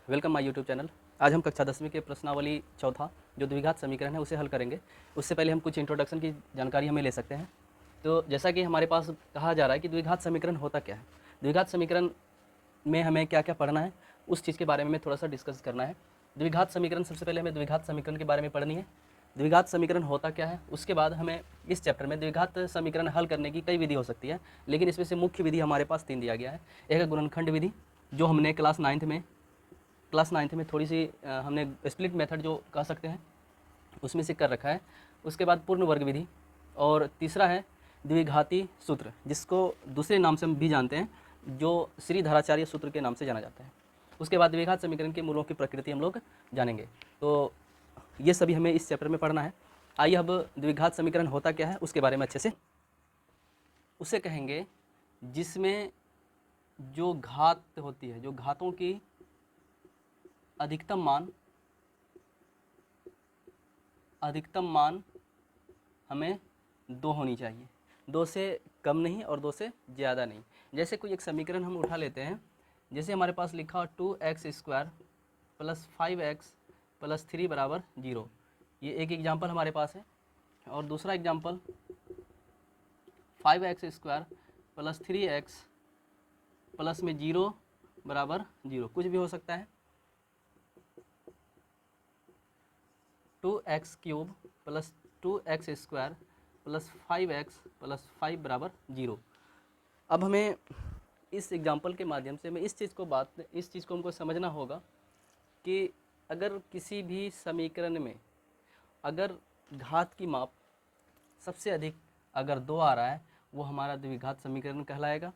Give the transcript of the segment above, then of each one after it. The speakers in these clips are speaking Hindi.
Welcome my YouTube channel. आज हम कक्षा 10वीं के प्रश्नावली चौथा जो द्विघात समीकरण है उसे हल करेंगे। उससे पहले हम कुछ इंट्रोडक्शन की जानकारी हमें ले सकते हैं। तो जैसा कि हमारे पास कहा जा रहा है कि द्विघात समीकरण होता क्या है, द्विघात समीकरण में हमें क्या क्या पढ़ना है, उस चीज़ के बारे में थोड़ा सा डिस्कस करना है। द्विघात समीकरण, सबसे पहले हमें द्विघात समीकरण के बारे में पढ़नी है। द्विघात समीकरण होता क्या है, उसके बाद हमें इस चैप्टर में द्विघात समीकरण हल करने की कई विधि हो सकती है, लेकिन इसमें से मुख्य विधि हमारे पास 3 दिया गया है। एक है गुणनखंड विधि, जो हमने क्लास नाइन्थ में थोड़ी सी हमने स्प्लिट मेथड जो कह सकते हैं उसमें से कर रखा है। उसके बाद पूर्ण वर्ग विधि, और तीसरा है द्विघाती सूत्र, जिसको दूसरे नाम से हम भी जानते हैं, जो श्रीधराचार्य सूत्र के नाम से जाना जाता है। उसके बाद द्विघात समीकरण के मूलों की प्रकृति हम लोग जानेंगे। तो ये सभी हमें इस चैप्टर में पढ़ना है। आइए अब द्विघात समीकरण होता क्या है उसके बारे में अच्छे से। उसे कहेंगे जिसमें जो घात होती है, जो घातों की अधिकतम मान हमें 2 होनी चाहिए, 2 से कम नहीं और 2 से ज़्यादा नहीं। जैसे कोई एक समीकरण हम उठा लेते हैं, जैसे हमारे पास लिखा हो 2x² + 5x + 3 = 0। ये एक एग्जाम्पल हमारे पास है। और दूसरा एग्जाम्पल 5x² + 3x प्लस में 0 = 0, कुछ भी हो सकता है। 2x³ + 2x² + 5x + 5 = 0। अब हमें इस एग्जाम्पल के माध्यम से हमें इस चीज़ को हमको समझना होगा कि अगर किसी भी समीकरण में अगर घात की माप सबसे अधिक अगर 2 आ रहा है, वो हमारा द्विघात समीकरण कहलाएगा।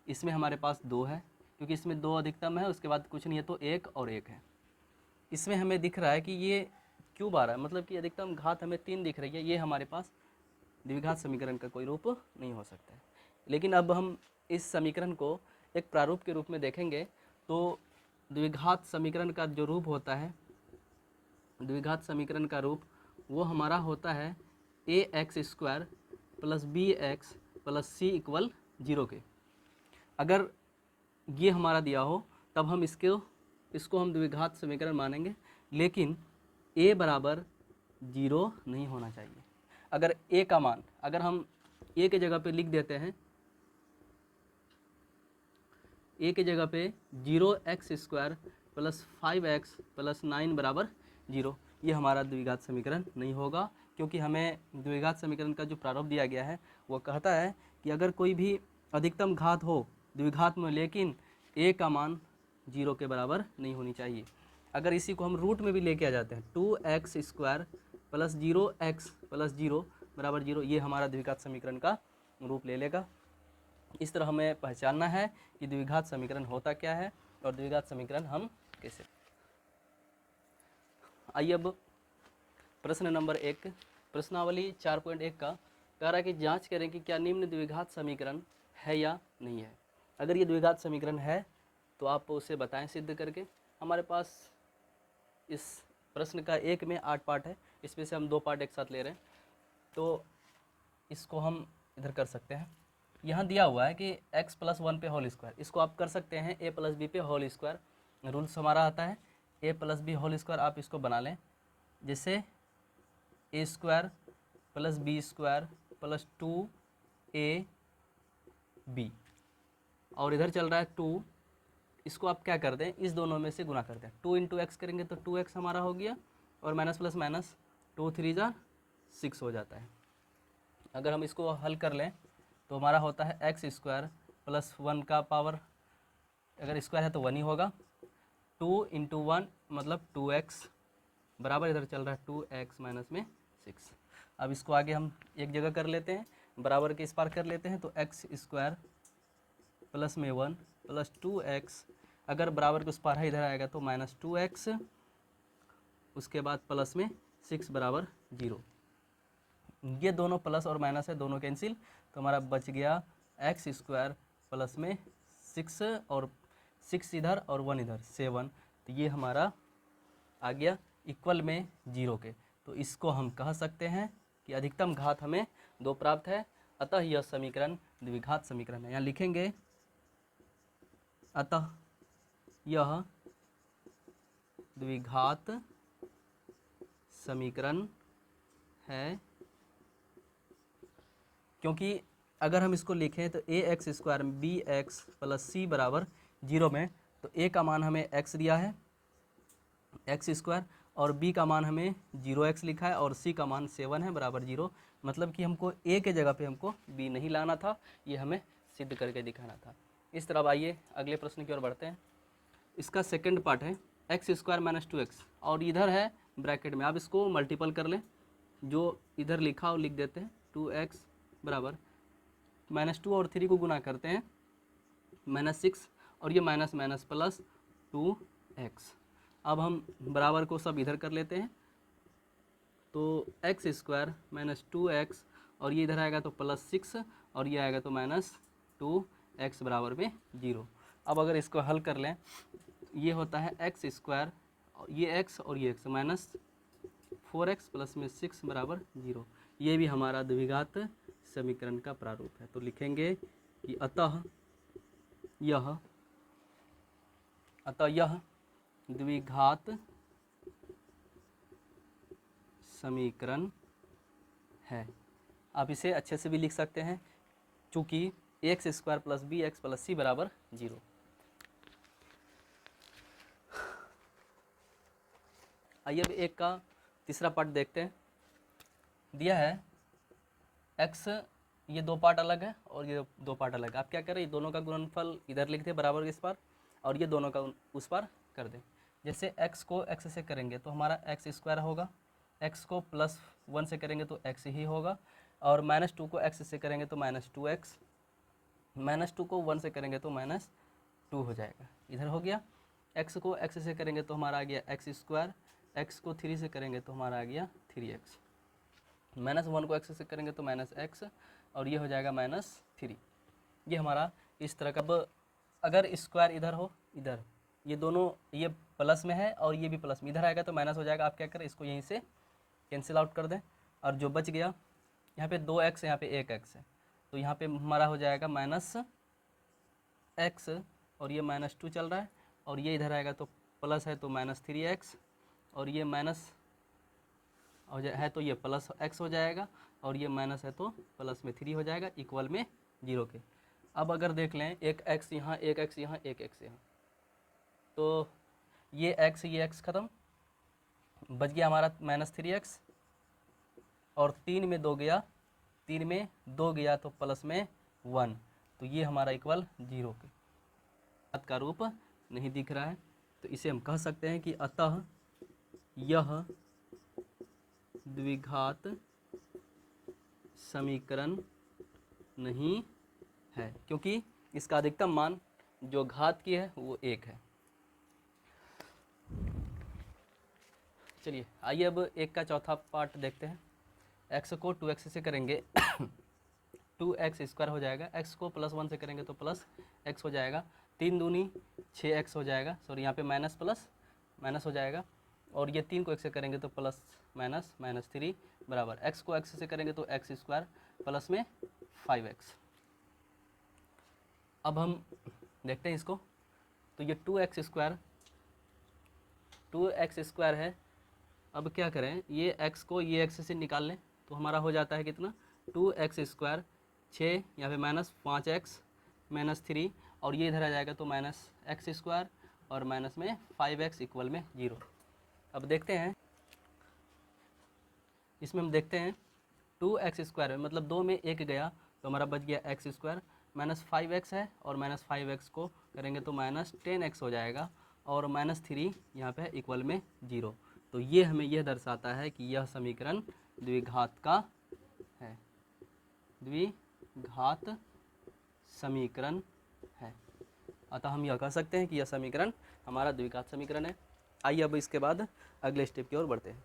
इसमें हमारे पास 2 है, क्योंकि इसमें 2 अधिकतम है, उसके बाद कुछ नहीं है, तो 1 और 1 है। इसमें हमें दिख रहा है कि ये क्यूब आ रहा है, मतलब कि अधिकतम घात हमें 3 दिख रही है। ये हमारे पास द्विघात समीकरण का कोई रूप नहीं हो सकता है। लेकिन अब हम इस समीकरण को एक प्रारूप के रूप में देखेंगे। तो द्विघात समीकरण का जो रूप होता है, द्विघात समीकरण का रूप वो हमारा होता है ax² + bx + c = 0 के। अगर ये हमारा दिया हो तब हम इसको हम द्विघात समीकरण मानेंगे, लेकिन a बराबर 0 नहीं होना चाहिए। अगर a का मान अगर हम a के जगह पे लिख देते हैं, a के जगह पे 0x² + 5x + 9 = 0, ये हमारा द्विघात समीकरण नहीं होगा, क्योंकि हमें द्विघात समीकरण का जो प्रारूप दिया गया है वो कहता है कि अगर कोई भी अधिकतम घात हो द्विघात में, लेकिन a का मान 0 के बराबर नहीं होनी चाहिए। अगर इसी को हम रूट में भी लेके आ जाते हैं, 2x² + 0x + 0 = 0, ये हमारा द्विघात समीकरण का रूप ले लेगा। इस तरह हमें पहचानना है कि द्विघात समीकरण होता क्या है और द्विघात समीकरण हम कैसे। आइए अब प्रश्न नंबर 1, प्रश्नावली 4.1 का कह रहा है कि जांच करें कि क्या निम्न द्विघात समीकरण है या नहीं है। अगर ये द्विघात समीकरण है तो आप उसे बताएं सिद्ध करके। हमारे पास इस प्रश्न का एक में 8 पार्ट है, इसमें से हम 2 पार्ट एक साथ ले रहे हैं, तो इसको हम इधर कर सकते हैं। यहाँ दिया हुआ है कि x + 1 पे होल स्क्वायर, इसको आप कर सकते हैं a + b पे होल स्क्वायर। रूल्स हमारा आता है a + b होल स्क्वायर, आप इसको बना लें जैसे a² + b² + 2ab, और इधर चल रहा है 2, इसको आप क्या कर दें, इस दोनों में से गुना कर दें। 2 × x करेंगे तो 2x हमारा हो गया, और माइनस प्लस माइनस 2 3 = 6 हो जाता है। अगर हम इसको हल कर लें तो हमारा होता है x² + 1 का पावर, अगर स्क्वायर है तो 1 ही होगा, 2 × 1 मतलब 2x बराबर, इधर चल रहा है 2x - 6। अब इसको आगे हम एक जगह कर लेते हैं, बराबर के इस पार कर लेते हैं, तो x² प्लस में 1 + 2x, अगर बराबर के उस पार है इधर आएगा तो -2x, उसके बाद प्लस में 6 = 0। ये दोनों प्लस और माइनस है, दोनों कैंसिल, तो हमारा बच गया x² प्लस में 6 और 6 इधर और 1 इधर 7, तो ये हमारा आ गया इक्वल में 0 के। तो इसको हम कह सकते हैं कि अधिकतम घात हमें 2 प्राप्त है, अतः यह समीकरण द्विघात समीकरण है। यहाँ लिखेंगे अतः यह द्विघात समीकरण है, क्योंकि अगर हम इसको लिखें तो a x square b x plus c बराबर 0 में, तो ए का मान हमें x दिया है एक्स स्क्वायर, और b का मान हमें 0x लिखा है, और c का मान 7 है बराबर 0। मतलब कि हमको a के जगह पे हमको b नहीं लाना था, ये हमें सिद्ध करके दिखाना था। इस तरह आइए अगले प्रश्न की ओर बढ़ते हैं। इसका सेकंड पार्ट है एक्स स्क्वायर माइनस 2x, और इधर है ब्रैकेट में, आप इसको मल्टीपल कर लें, जो इधर लिखा हो लिख देते हैं। 2x बराबर -2 और 3 को गुना करते हैं -6, और ये माइनस माइनस प्लस 2x। अब हम बराबर को सब इधर कर लेते हैं, तो एक्स स्क्वायर माइनस 2x, और ये इधर आएगा तो +6, और ये आएगा तो -2x बराबर में 0। अब अगर इसको हल कर लें, ये होता है एक्स स्क्वायर, ये x और ये x -4x प्लस में 6 बराबर 0। ये भी हमारा द्विघात समीकरण का प्रारूप है। तो लिखेंगे कि अतः यह द्विघात समीकरण है। आप इसे अच्छे से भी लिख सकते हैं, चूँकि x square plus b x plus c बराबर 0। आइए अब एक का तीसरा पार्ट देखते हैं। दिया है x, ये दो पार्ट अलग है और ये दो पार्ट अलग है। आप क्या करें, दोनों का गुणनफल इधर लिख दें बराबर इस पार, और ये दोनों का उस पार कर दें। जैसे x को x से करेंगे तो हमारा एक्स स्क्वायर होगा, x को +1 से करेंगे तो x ही होगा, और -2 को x से करेंगे तो -2x, -2 को 1 से करेंगे तो -2 हो जाएगा, इधर हो गया। x को x से करेंगे तो हमारा आ गया एक्स स्क्वायर, x को 3 से करेंगे तो हमारा आ गया 3x, -1 को x से करेंगे तो -x, और ये हो जाएगा -3। ये हमारा इस तरह का। अब अगर स्क्वायर इधर हो, इधर ये दोनों, ये प्लस में है और ये भी प्लस में, इधर आएगा तो माइनस हो जाएगा। आप क्या करें, इसको यहीं से कैंसिल आउट कर दें, और जो बच गया यहाँ पे 2x, यहाँ पे 1x है, तो यहाँ पे हमारा हो जाएगा -x, और ये -2 चल रहा है, और ये इधर आएगा तो प्लस है तो -3x, और ये माइनस है तो ये प्लस x हो जाएगा, और ये माइनस है तो प्लस में 3 हो जाएगा, इक्वल में 0 के। अब अगर देख लें, एक x यहाँ, एक x यहाँ, एक x यहाँ, तो ये x ख़त्म, बच गया हमारा -3x, और 3 में 2 गया, 3 में 2 गया तो प्लस में 1, तो ये हमारा इक्वल 0 के। बात का रूप नहीं दिख रहा है, तो इसे हम कह सकते हैं कि अतः यह द्विघात समीकरण नहीं है, क्योंकि इसका अधिकतम मान जो घात की है वो 1 है। चलिए आइए अब एक का चौथा पार्ट देखते हैं। x को 2x से करेंगे 2x स्क्वायर हो जाएगा, x को +1 से करेंगे तो प्लस x हो जाएगा, 3 दूनी 6x हो जाएगा, सॉरी यहाँ पे माइनस प्लस माइनस हो जाएगा, और ये 3 को x से करेंगे तो प्लस माइनस -3 बराबर, x को x से करेंगे तो x स्क्वायर प्लस में 5x। अब हम देखते हैं इसको, तो ये 2x स्क्वायर है। अब क्या करें, ये x को ये x से निकाल लें तो हमारा हो जाता है कितना, 2x स्क्वायर 6, यहाँ पे -5x -3, और ये इधर आ जाएगा तो -x स्क्वायर, और माइनस में 5x इक्वल में 0। अब देखते हैं, इसमें हम देखते हैं 2x स्क्वायर है, मतलब 2 में 1 गया तो हमारा बच गया x स्क्वायर, -5x है, और -5x को करेंगे तो -10x हो जाएगा, और -3 यहाँ पे इक्वल में 0। तो ये हमें यह दर्शाता है कि यह समीकरण द्विघात का है, द्विघात समीकरण है। अतः हम यह कह सकते हैं कि यह समीकरण हमारा द्विघात समीकरण है। आइए अब इसके बाद अगले स्टेप की ओर बढ़ते हैं।